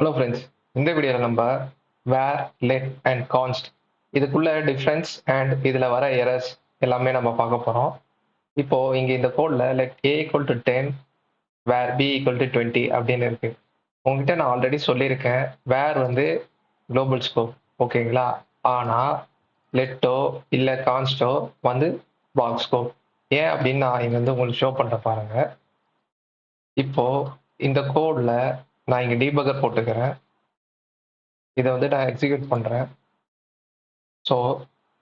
Hello friends. இந்த வீடியோவில் நம்ம வேர், லெட் அண்ட் கான்ஸ்ட் இதுக்குள்ள டிஃப்ரென்ஸ் அண்ட் இதில் வர எரர்ஸ் எல்லாமே நம்ம பார்க்க போகிறோம். இப்போ இங்கே இந்த கோடில் let a equal to 10 where b equal to 20 அப்படின்னு இருக்கு. உங்ககிட்ட நான் ஆல்ரெடி சொல்லியிருக்கேன், வேர் வந்து குளோபல் ஸ்கோப், ஓகேங்களா? ஆனால் லெட்டோ இல்லை கான்ஸ்டோ வந்து பாக்ஸ் ஸ்கோப். ஏன் அப்படின்னு நான் இங்கே வந்து உங்களுக்கு ஷோ பண்ணுற பாருங்க. இப்போ இந்த கோடில் நான் இங்கே டீபக்கர் போட்டுக்கிறேன். இதை வந்து நான் எக்ஸிக்யூட் பண்ணுறேன். ஸோ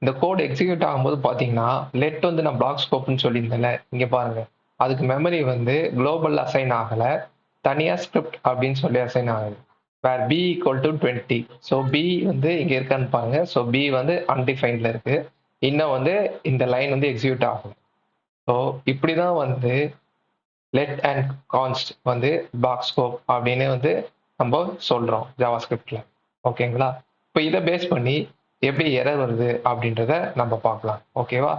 இந்த கோட் எக்ஸிக்யூட் ஆகும்போது பார்த்தீங்கன்னா, லெட் வந்து நான் பிளாக் ஸ்கோப்னு சொல்லியிருந்தேன்ல, இங்கே பாருங்க. அதுக்கு மெமரி வந்து குளோபல் அசைன் ஆகலை, தனியாக ஸ்கிரிப்ட் அப்படின்னு சொல்லி அசைன் ஆகுது. Where b equal to 20. So b வந்து இங்கே இருக்கான்னு பாருங்க. ஸோ பி வந்து அன்டிஃபைன்ல இருக்கு. இன்னும் வந்து இந்த லைன் வந்து எக்ஸிக்யூட் ஆகும். ஸோ இப்படி தான் வந்து லெட் அண்ட் கான்ஸ்ட் வந்து பிளாக் ஸ்கோப் அப்படின்னு வந்து நம்ம சொல்கிறோம் ஜாவா ஸ்கிரிப்டில். ஓகேங்களா? இப்போ இதை பேஸ் பண்ணி எப்படி எரர் வருது அப்படின்றத நம்ம பார்க்கலாம். ஓகேவா?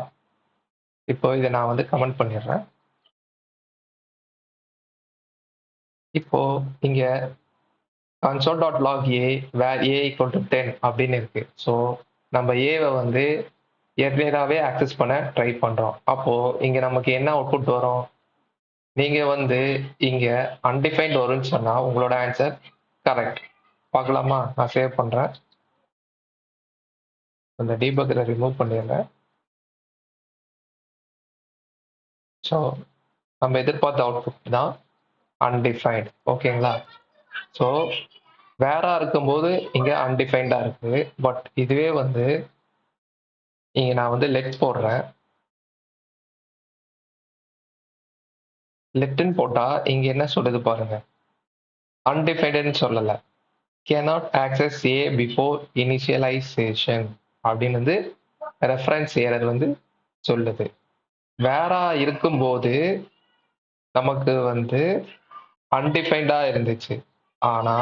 இப்போ இதை நான் வந்து கமெண்ட் பண்ணிடுறேன். இப்போ இங்க console.log a where a equal to 10 அப்படின்னு இருக்கு. ஸோ நம்ம ஏவை வந்து எர்லியராகவே ஆக்சஸ் பண்ண ட்ரை பண்றோம். அப்போ இங்க நமக்கு என்ன அவுட்புட் வரும்? நீங்க வந்து இங்க அன்டிஃபைன்ட் வரும்னு சொன்னா உங்களோட ஆன்சர் கரெக்ட். பார்க்கலாமா? நான் சேவ் பண்றேன். அந்த டீபக்கரை ரிமூவ் பண்ணிடுறேன். ஸோ நம்ம எதிர்பார்த்த அவுட்புட் தான் அன்டிஃபைன்ட். ஓகேங்களா? ஸோ வேரா இருக்கும்போது இங்க அன்டிஃபைன்டா இருக்கு. பட் இதுவே வந்து இங்க நான் வந்து லெட் போடுறேன். லெட்னு போட்டா இங்க என்ன சொல்லுது பாருங்க. அன்டிஃபைன்டுன்னு சொல்லல. cannot access a before initialization அப்படின்னு வந்து ரெஃபரன்ஸ் எரர் வந்து சொல்லுது. வேரா இருக்கும்போது நமக்கு வந்து அன்டிஃபைன்டா இருந்துச்சு. ஆனா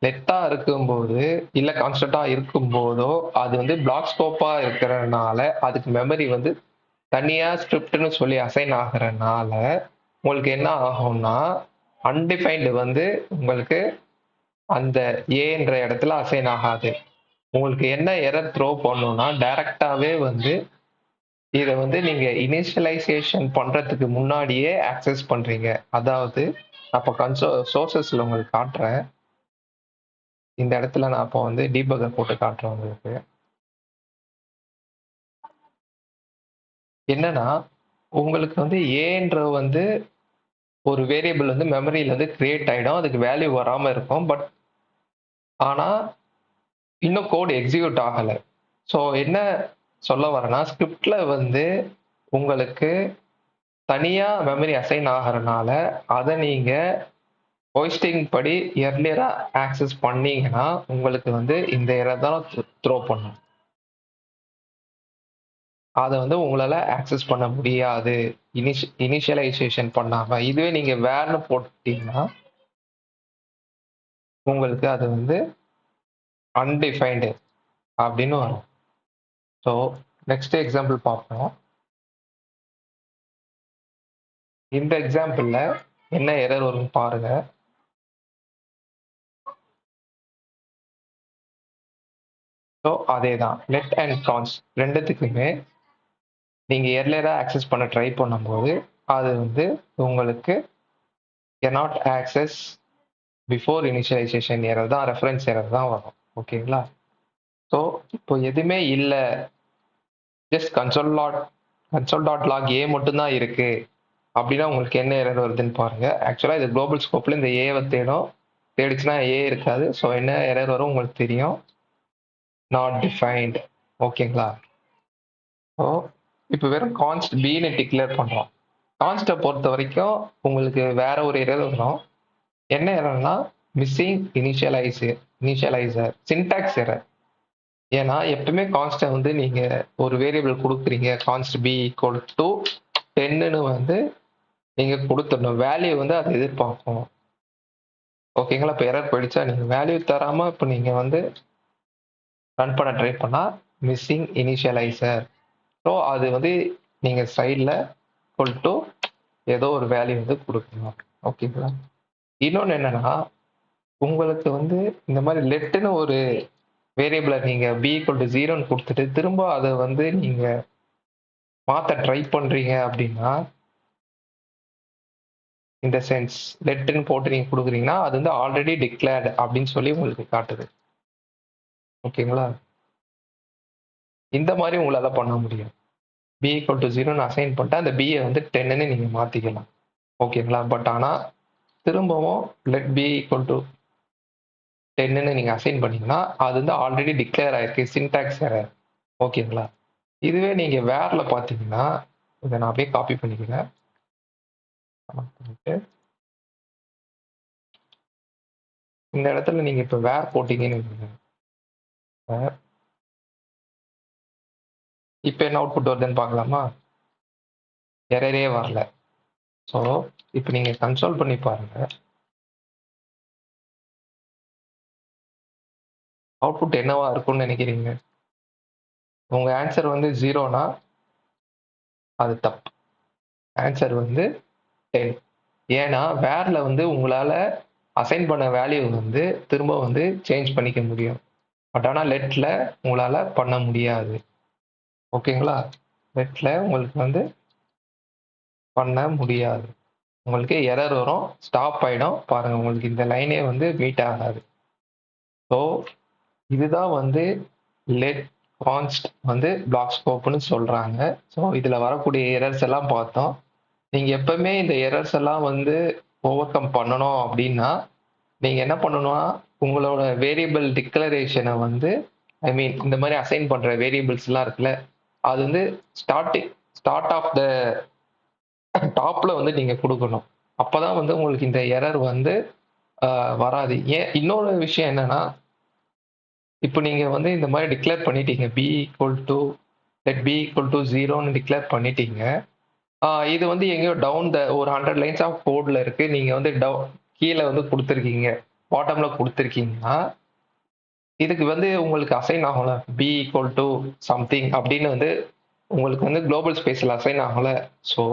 லெட்டா இருக்கும்போது இல்ல கான்ஸ்டன்டா இருக்கும்போதோ அது வந்து பிளாக் ஸ்கோப்பா இருக்கிறதுனால அதுக்கு மெமரி வந்து தனியா ஸ்கிரிப்ட்னு சொல்லி அசைன் ஆகுறதுனால உங்களுக்கு என்ன ஆகும்னா அன்டிஃபைன்டு வந்து உங்களுக்கு அந்த ஏன்ற இடத்துல அசைன் ஆகாது. உங்களுக்கு என்ன எரர் த்ரோ பண்ணணும்னா டைரக்டாவே வந்து இதை வந்து நீங்க இனிஷியலைசேஷன் பண்றதுக்கு முன்னாடியே ஆக்சஸ் பண்றீங்க. அதாவது அப்போ சோர்சஸ்ல உங்களுக்கு காட்டுறேன். இந்த இடத்துல நான் அப்போ வந்து டீபக்கர் போட்டு காட்டுறேன் உங்களுக்கு. என்னன்னா உங்களுக்கு வந்து ஏன்ற வந்து ஒரு வேரியபிள் வந்து மெமரியில வந்து கிரியேட் ஆயிடும். அதுக்கு வேல்யூ வராம இருக்கும். பட் ஆனா இன்னும் கோட் எக்ஸிக்யூட் ஆகல. ஸோ என்ன சொல்ல வரேன்னா ஸ்கிரிப்ட்ல வந்து உங்களுக்கு தனியா மெமரி அசைன் ஆகிறனால அதை நீங்க ஹோஸ்டிங் படி எர்லியரா ஆக்சஸ் பண்ணீங்கன்னா உங்களுக்கு வந்து இந்த எரர் தான் த்ரோ பண்ணும். அதை வந்து உங்களால ஆக்சஸ் பண்ண முடியாது இனிஷியலைசேஷன் பண்ணாம. இதுவே நீங்க வேர்னு போட்டீங்கன்னா உங்களுக்கு அது வந்து அன்டிஃபைன்டு அப்படின்னு வரும். ஸோ நெக்ஸ்ட் எக்ஸாம்பிள் பார்ப்போம். இந்த எக்ஸாம்பிள்ல என்ன எரர் வரும்னு பாருங்க. ஸோ அதே தான் லெட் அண்ட் கான்ஸ் ரெண்டுத்துக்குமே நீங்க எர்லியரா ஆக்சஸ் பண்ண ட்ரை பண்ணும்போது அது வந்து உங்களுக்கு cannot access before initialization error தான், ரெஃபரன்ஸ் எரர் தான் வரும். ஓகேங்களா? ஸோ இப்போ எதுவுமே இல்லை, ஜஸ்ட் console.log a மட்டும்தான் இருக்கு அப்படின்னா உங்களுக்கு என்ன எரர் வருதுன்னு பாருங்க. ஆக்சுவலா இது குளோபல் ஸ்கோப்ல இந்த ஏவை தேடும். தேடிச்சுன்னா ஏ இருக்காது. ஸோ என்ன எரர் வரும் உங்களுக்கு தெரியும். Not defined. ஓகேங்களா? ஸோ இப்போ வெறும் கான்ஸ்ட் பின்னு டிக்ளேர் பண்றோம். கான்ஸ்ட்டை பொறுத்த வரைக்கும் உங்களுக்கு வேற ஒரு எரர் வரும். என்ன எரர்னா மிஸ்ஸிங் இனிஷியலைசர் சின்டாக்ஸ் எரர். ஏன்னா எப்பவுமே கான்ஸ்ட்டை வந்து நீங்க ஒரு வேரியபிள் கொடுக்குறீங்க, கான்ஸ்ட் பி ஈக்குவல் டு 10ன்னு வந்து நீங்க கொடுத்துடணும். வேல்யூ வந்து அதை எதிர்பார்க்கும். ஓகேங்களா? இப்போ எரர் போயிடுச்சா? நீங்க வேல்யூ தராம இப்போ நீங்க வந்து ரன் பண்ண ட்ரை பண்ணா மிஸ்ஸிங் இனிஷியலைசர். ஸோ அது வந்து நீங்க சைடில் ஈக்குவல் டு ஏதோ ஒரு வேல்யூ வந்து கொடுக்கணும். ஓகேங்களா? இன்னொன்று என்னன்னா உங்களுக்கு வந்து இந்த மாதிரி லெட்னு ஒரு வேரியபிள நீங்க b = 0ன்னு குடுத்துட்டு, திரும்ப அத வந்து நீங்க மாத்த ட்ரை பண்றீங்க அப்படின்னா, இந்த சென்ஸ் லெட்ன்னு போட்டு நீங்க குடுக்குறீங்கன்னா, அது வந்து ஆல்ரெடி டிக்ளேர்ட் அப்படின்னு சொல்லி உங்களுக்கு காட்டுது. ஓகேங்களா? இந்த மாதிரி உங்களால பண்ண முடியும். b = 0ன்னு அசைன் பண்ணிட்டு, அந்த b வந்து 10ன்னு நீங்க மாத்திக்கலாம். ஓகேங்களா? பட் ஆனா, திரும்பவும் லெட் b = 10ன்னு நீங்க அசைன் பண்ணீங்கன்னா, அது வந்து ஆல்ரெடி டிக்ளேர் ஆயிருக்கு. Syntax error. ஓகேங்களா? இதுவே நீங்க வேர்ல பார்த்தீங்கன்னா, இத நான் அப்படியே காப்பி பண்ணிக்கிறேன். பண்ணிட்டு, இந்த இடத்துல நீங்க இப்ப வேர் போட்டீங்கன்னு வைங்க. வேர் இப்ப என்ன அவுட்புட் வருதுன்னு பார்க்கலாமா? எரரே வரல. ஸோ, இப்ப நீங்க கன்சோல் பண்ணி பாருங்க. அவுட்புட் என்னவா இருக்கும்னு நினைக்கிறீங்க? உங்க ஆன்சர் வந்து 0னா அது தப்பு. ஆன்சர் வந்து 10. ஏன்னா, வேர்ல வந்து உங்களால அசைன் பண்ண வேல்யூ வந்து திரும்ப வந்து சேஞ்ச் பண்ணிக்க முடியும். பட் ஆனா லெட்ல உங்களால பண்ண முடியாது. ஓகேங்களா? லெட்ல உங்களுக்கு வந்து பண்ண முடியாது. உங்களுக்கு எரர் வரும். ஸ்டாப் ஆயிடும். பாருங்க உங்களுக்கு இந்த லைனே வந்து மீட் ஆகாது. ஸோ, இதுதான் வந்து லெட் கான்ஸ்ட் வந்து பிளாக் ஸ்கோப்ன்னு சொல்றாங்க. ஸோ, இதுல வரக்கூடிய எரர்ஸ் எல்லாம் பார்த்தோம். நீங்க எப்பவுமே இந்த எரர்ஸ் எல்லாம் வந்து ஓவர் கம் பண்ணணும் அப்படின்னா, நீங்க என்ன பண்ணணும்னா, உங்களோட வேரியபிள் டிக்ளரேஷன வந்து இந்த மாரி அசைன் பண்ற வேரியபிள்ஸ்லாம் இருக்குல்ல, அது வந்து ஸ்டார்ட் ஆஃப் த டாப்ல வந்து நீங்க குடுக்கணும். அப்பதான் வந்து உங்களுக்கு இந்த எரர் வந்து வராது. ஏன் இன்னொரு விஷயம் என்னன்னா, இப்ப நீங்க வந்து இந்த மாரி டிக்ளேர் பண்ணிட்டீங்க. லெட் b = 0ன்னு டிக்ளேர் பண்ணிட்டீங்க. இது வந்து எங்கேயோ டவுன் ஒரு 100 லைன்ஸ் ஆஃப் கோட்ல இருக்கு. நீங்க வந்து கீழ வந்து குடுத்துருக்கீங்க. பாட்டம்ல குடுத்துருக்கீங்கன்னா, இதுக்கு வந்து உங்களுக்கு அசைன் ஆகும்ல. b = சம்திங் அப்படின்னு வந்து உங்களுக்கு வந்து குளோபல் ஸ்பேஸ்ல அசைன் ஆகும்ல. ஸோ,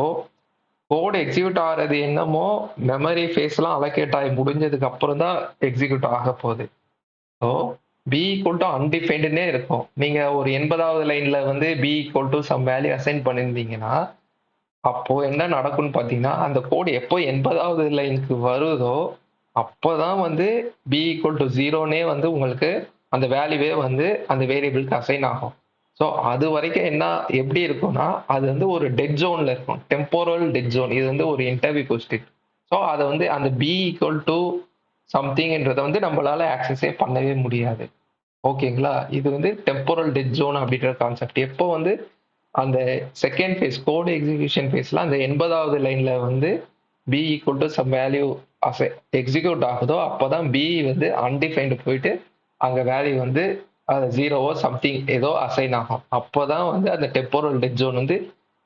கோட் எக்ஸிக்யூட் ஆறது என்னமோ மெமரி ஃபேஸ்லாம் அலோகேட் ஆகி முடிஞ்சதுக்கு அப்புறம் தான் எக்ஸிக்யூட் ஆகப் போகுது. ஸோ, b = அன்டிஃபைன்டுன்னே இருக்கும். நீங்க ஒரு 80வது லைன்ல வந்து b = சம் வேல்யூ அசைன் பண்ணியிருந்தீங்கன்னா, அப்போ என்ன நடக்கும்னு பார்த்தீங்கன்னா, அந்த கோட் எப்போ 80வது லைனுக்கு வருதோ, அப்பதான் வந்து b = 0ன்னே வந்து உங்களுக்கு அந்த வேல்யூவே வந்து அந்த வேரியபிள்க்கு அசைன் ஆகும். ஸோ, அதுவரைக்கும் எப்படி இருக்கும்னா, அது வந்து ஒரு டெட் ஜோன்ல இருக்கும். Temporal dead zone. இது வந்து ஒரு இன்டர்வியூ கொஸ்டின். ஸோ, அத வந்து அந்த b = சம்திங்ன்றத வந்து நம்மளால ஆக்சஸே பண்ணவே முடியாது. ஓகேங்களா? இது வந்து டெம்போரல் டெட் ஜோன் அப்படின்ற கான்செப்ட். எப்போ வந்து அந்த செகண்ட் ஃபேஸ் கோட் எக்ஸிகியூஷன் ஃபேஸ்ல அந்த 80வது லைன்ல வந்து b = சம் வேல்யூ அசை எக்ஸிக்யூட் ஆகுதோ, அப்பதான் b வந்து அன்டிஃபைன்டு போயிட்டு அங்க வேல்யூ வந்து அது 0வோ சம்திங் ஏதோ அசைன் ஆகும். அப்பதான் வந்து அந்த டெம்போரல் டெட் ஜோன் வந்து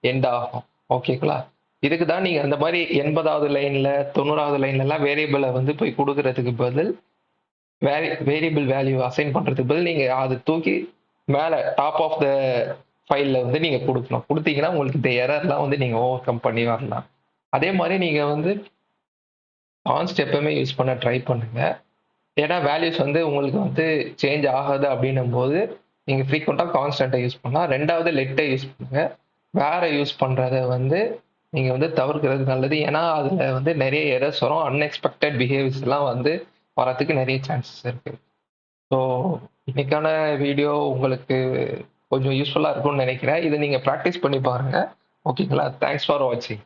எண்ட் ஆகும். ஓகேங்களா? இதுக்கு தான் நீங்க அந்த மாரி 80வது லைன்ல, 90வது லைன்லலாம் வேரியபிள வந்து போய் குடுக்குறதுக்கு பதில் வேரியபிள் வேல்யூ அசைன் பண்றதுக்கு பதில் நீங்க அத தூக்கி மேல டாப் ஆஃப் த ஃபைல்ல வந்து நீங்க குடுக்கணும். குடுத்தீங்கன்னா, உங்களுக்கு இந்த எரர்லாம் வந்து நீங்க ஓவர் கம் பண்ணி வரலாம். அதே மாரி நீங்க வந்து கான்ஸ்ட் எப்பவுமே யூஸ் பண்ண ட்ரை பண்ணுங்க. ஏன்னா வேல்யூஸ் வந்து உங்களுக்கு வந்து சேஞ்ச் ஆகாது அப்படின்னும்போது, நீங்க ஃப்ரீக்வென்ட்டா கான்ஸ்டன்ட்ட யூஸ் பண்ணலாம். 2வது லெட்ட யூஸ் பண்ணுங்க. வேர யூஸ் பண்றத வந்து நீங்க வந்து தவிர்க்கிறது நல்லது. ஏன்னா, அதுல வந்து நெறைய எரர்ஸ் வரும். அன்எக்ஸ்பெக்டட் பிஹேவியர்ஸ்லாம் வந்து வரதுக்கு நெறைய சான்சஸ் இருக்கு. ஸோ, இன்னைக்கான வீடியோ உங்களுக்கு கொஞ்சம் யூஸ்ஃபுல்லா இருக்கும்னு நெனைக்கிறேன். இத நீங்க பிராக்டிஸ் பண்ணி பாருங்க. ஓகேங்களா? தேங்க்ஸ் ஃபார் வாட்சிங்.